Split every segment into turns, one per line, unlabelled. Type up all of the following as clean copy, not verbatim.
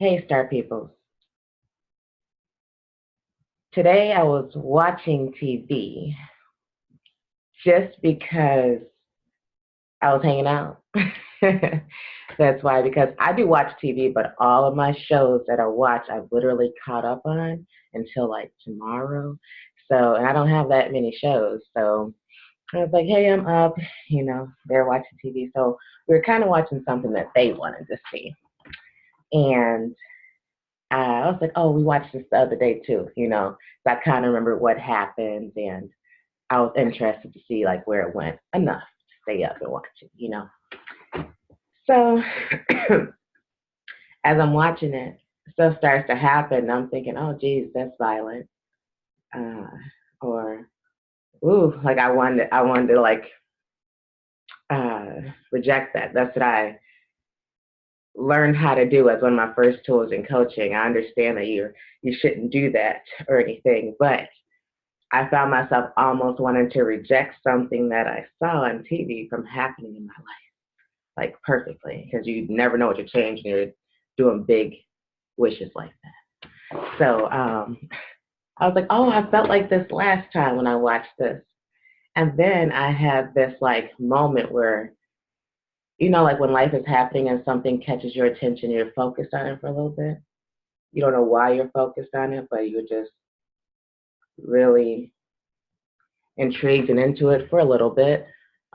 Hey, Star People. Today I was watching TV just because I was hanging out. That's why, because I do watch TV, but all of my shows that I watch, I've literally caught up on until like tomorrow. So, and I don't have that many shows. So I was like, hey, I'm up. They're watching TV. So we were kind of watching something that they wanted to see. And I was like, oh, we watched this the other day too, So I kind of remember what happened, and I was interested to see like where it went enough to stay up and watch it. So as I'm watching it, stuff starts to happen. And I'm thinking, oh, geez, that's violent, uh, or ooh, like I wanted to like reject that. That's what I learned how to do as one of my first tools in coaching. I understand that you shouldn't do that or anything, but I found myself almost wanting to reject something that I saw on TV from happening in my life, like perfectly, because you never know what you're changing. You're doing big wishes like that. So I was like, oh, I felt like this last time when I watched this. And then I had this like moment where, like when life is happening and something catches your attention, you're focused on it for a little bit. You don't know why you're focused on it, but you're just really intrigued and into it for a little bit,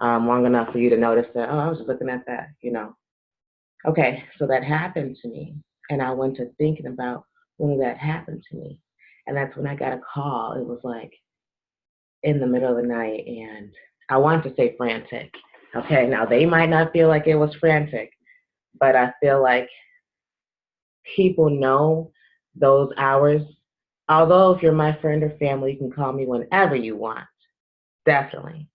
long enough for you to notice that, oh, I was just looking at that. Okay, so that happened to me. And I went to thinking about when that happened to me. And that's when I got a call. It was like in the middle of the night, and I wanted to say frantic. Okay, now they might not feel like it was frantic, but I feel like people know those hours. Although if you're my friend or family, you can call me whenever you want, definitely.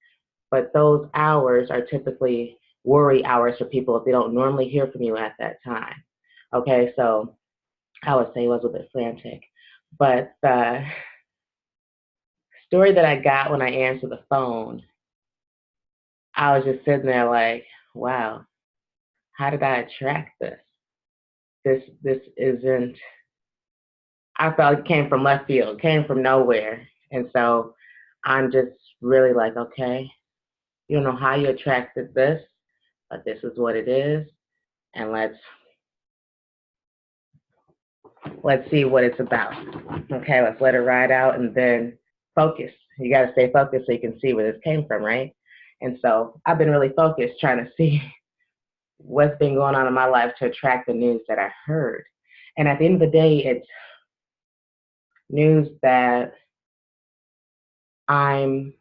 But those hours are typically worry hours for people if they don't normally hear from you at that time. Okay, so I would say it was a bit frantic. But the story that I got when I answered the phone, I was just sitting there like, wow, how did I attract this? This isn't, I felt it came from left field, came from nowhere. And so I'm just really like, okay, you don't know how you attracted this, but this is what it is. And let's see what it's about. Okay, let's let it ride out and then focus. You got to stay focused so you can see where this came from, right? And so I've been really focused trying to see what's been going on in my life to attract the news that I heard. And at the end of the day, it's news that I'm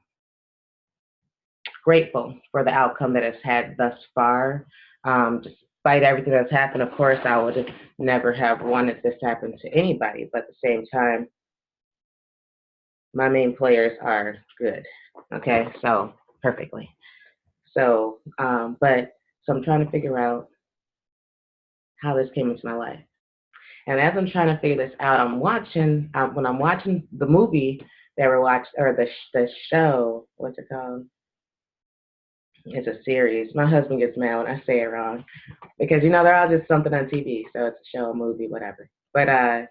grateful for the outcome that it's had thus far. Despite everything that's happened, of course, I would never have wanted this to happen to anybody. But at the same time, my main players are good. Okay, so perfectly. So, so I'm trying to figure out how this came into my life. And as I'm trying to figure this out, when I'm watching the movie that we're watching, or the show, what's it called? It's a series. My husband gets mad when I say it wrong because they're all just something on TV, so it's a show, a movie, whatever. But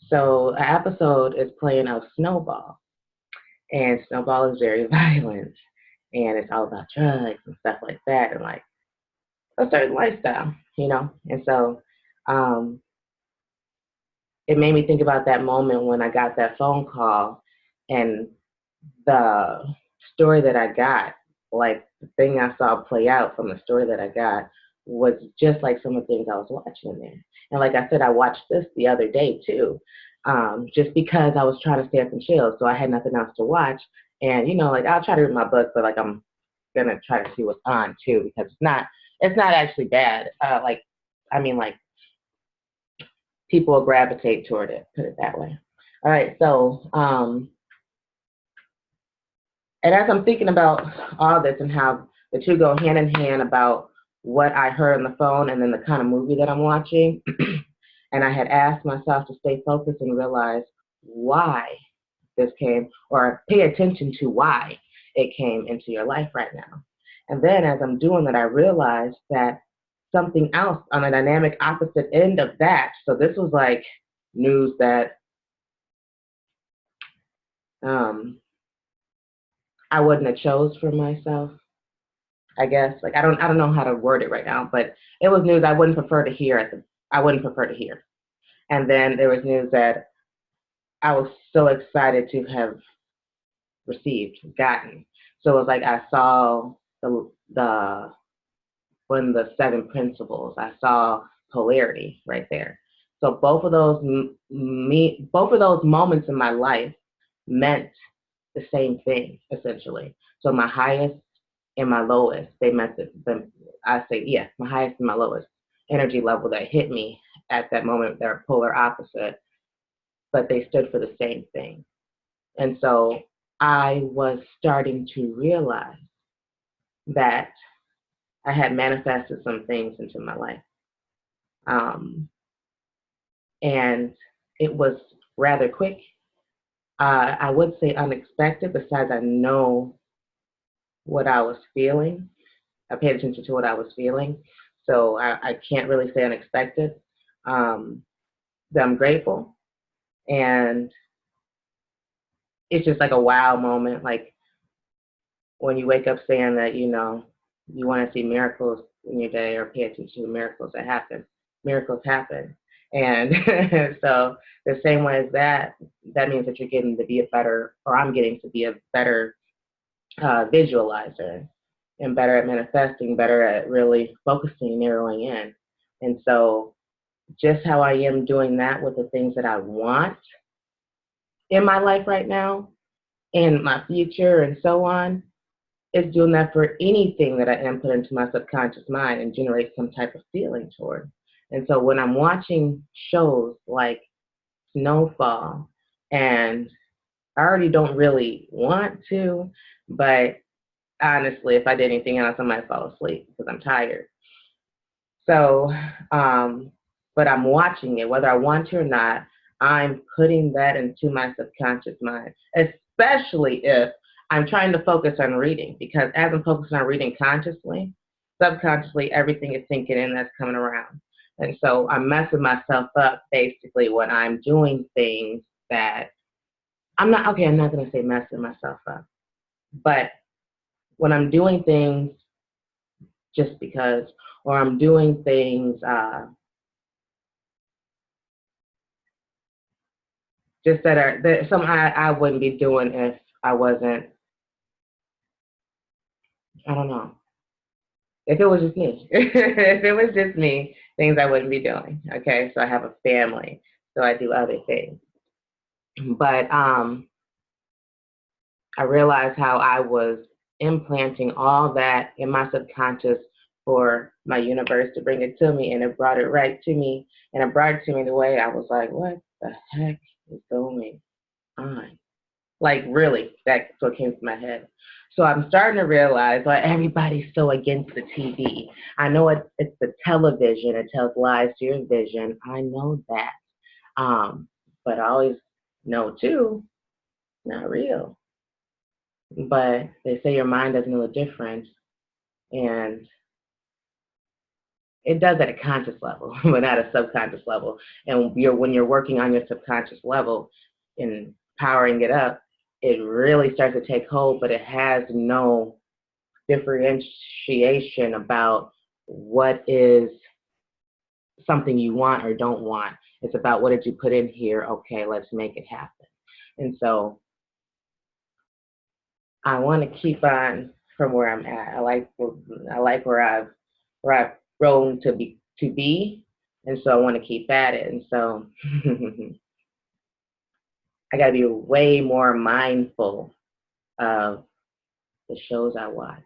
so an episode is playing of Snowball, and Snowball is very violent, and it's all about drugs and stuff like that, and like a certain lifestyle. And so um, it made me think about that moment when I got that phone call, and the story that I got, like the thing I saw play out from the story that I got, was just like some of the things I was watching in there. And like I said, I watched this the other day too, just because I was trying to stay up and chill, so I had nothing else to watch. And like I'll try to read my book, but like I'm gonna try to see what's on too, because it's not actually bad. Like people will gravitate toward it, put it that way. All right, so and as I'm thinking about all this and how the two go hand in hand about what I heard on the phone and then the kind of movie that I'm watching, and I had asked myself to stay focused and realize why this came, or pay attention to why it came into your life right now. And then as I'm doing that, I realized that something else on the dynamic opposite end of that. So this was like news that I wouldn't have chose for myself, I guess. Like I don't know how to word it right now, but it was news I wouldn't prefer to hear I wouldn't prefer to hear. And then there was news that I was so excited to have received, gotten. So it was like I saw the one of the 7 principles. I saw polarity right there. So both of those both of those moments in my life meant the same thing essentially. So my highest and my lowest, they meant my highest and my lowest energy level that hit me at that moment. They're polar opposite, but they stood for the same thing. And so I was starting to realize that I had manifested some things into my life. And it was rather quick. I would say unexpected, besides I know what I was feeling. I paid attention to what I was feeling. So I can't really say unexpected. That I'm grateful. And it's just like a wow moment. Like when you wake up saying that, you want to see miracles in your day or pay attention to miracles that happen. Miracles happen. And so the same way as that means that you're getting to be a better, or I'm getting to be a better visualizer and better at manifesting, better at really focusing, narrowing in. And so just how I am doing that with the things that I want in my life right now, in my future and so on, is doing that for anything that I input into my subconscious mind and generate some type of feeling toward. And so when I'm watching shows like Snowfall, and I already don't really want to, but honestly, if I did anything else, I might fall asleep because I'm tired. So, but I'm watching it, whether I want to or not, I'm putting that into my subconscious mind, especially if I'm trying to focus on reading, because as I'm focusing on reading consciously, subconsciously, everything is sinking in that's coming around. And so I'm messing myself up basically when I'm doing things that I'm not going to say messing myself up, but when I'm doing things just because, or I'm doing things just that some I wouldn't be doing if I wasn't, I don't know. If it was just me, if it was just me, things I wouldn't be doing. Okay, so I have a family, so I do other things. But I realized how I was implanting all that in my subconscious for my universe to bring it to me, and it brought it right to me, and it brought it to me the way I was like, what the heck is going on? Like, really, that's what came to my head. So I'm starting to realize why everybody's so against the TV. I know it's the television. It tells lies to your vision. I know that. But I always know, too, not real. But they say your mind doesn't know the difference. And it does at a conscious level, but not a subconscious level. And when you're working on your subconscious level and powering it up, it really starts to take hold, but it has no differentiation about what is something you want or don't want. It's about what did you put in here? Okay, let's make it happen. And so I want to keep on from where I'm at. I like where I've grown to be, and so I want to keep at it. And so I got to be way more mindful of the shows I watch,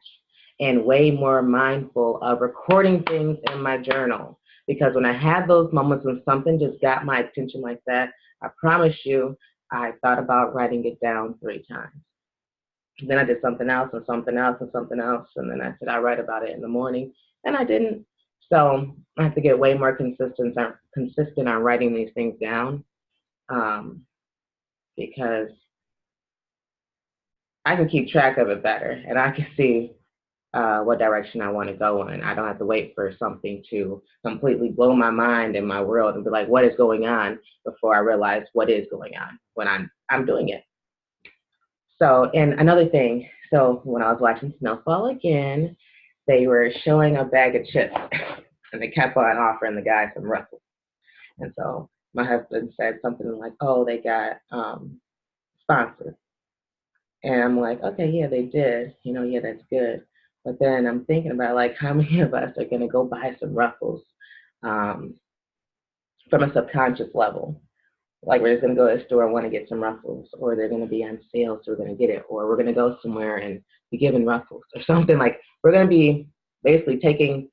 and way more mindful of recording things in my journal. Because when I had those moments when something just got my attention like that, I promise you, I thought about writing it down 3 times. Then I did something else and something else and something else, and then I said I'll write about it in the morning, and I didn't. So I have to get way more consistent on writing these things down, because I can keep track of it better, and I can see what direction I want to go in. I don't have to wait for something to completely blow my mind and my world and be like, what is going on, before I realize what is going on when I'm doing it. So, and another thing, so when I was watching Snowfall again, they were showing a bag of chips and they kept on offering the guy some Ruffles. And so my husband said something like, oh, they got sponsored. And I'm like, okay, yeah, they did. You know, yeah, that's good. But then I'm thinking about, like, how many of us are going to go buy some Ruffles um, from a subconscious level? Like, we're just going to go to the store and want to get some Ruffles, or they're going to be on sale, so we're going to get it, or we're going to go somewhere and be given Ruffles or something. Like, we're going to be basically taking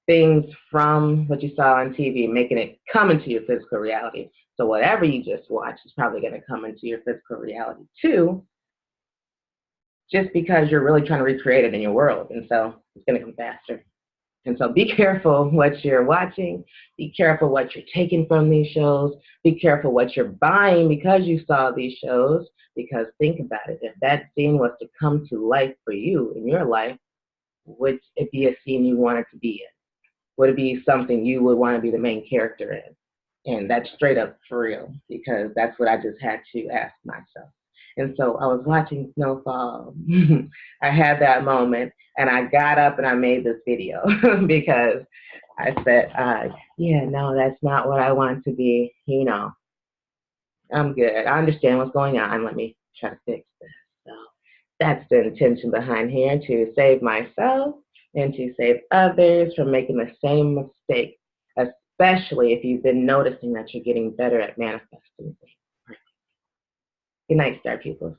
things from what you saw on TV, making it come into your physical reality. So whatever you just watched is probably going to come into your physical reality too, just because you're really trying to recreate it in your world. And so it's going to come faster. And so be careful what you're watching. Be careful what you're taking from these shows. Be careful what you're buying because you saw these shows. Because think about it. If that scene was to come to life for you in your life, would it be a scene you wanted to be in? Would it be something you would want to be the main character in? And that's straight up for real, because that's what I just had to ask myself. And so I was watching Snowfall. I had that moment, and I got up and I made this video because I said, yeah, no, that's not what I want to be. You know, I'm good. I understand what's going on. Let me try to fix this. So that's the intention behind here, to save myself and to save others from making the same mistake, especially if you've been noticing that you're getting better at manifesting things. Good night, Star Pupils.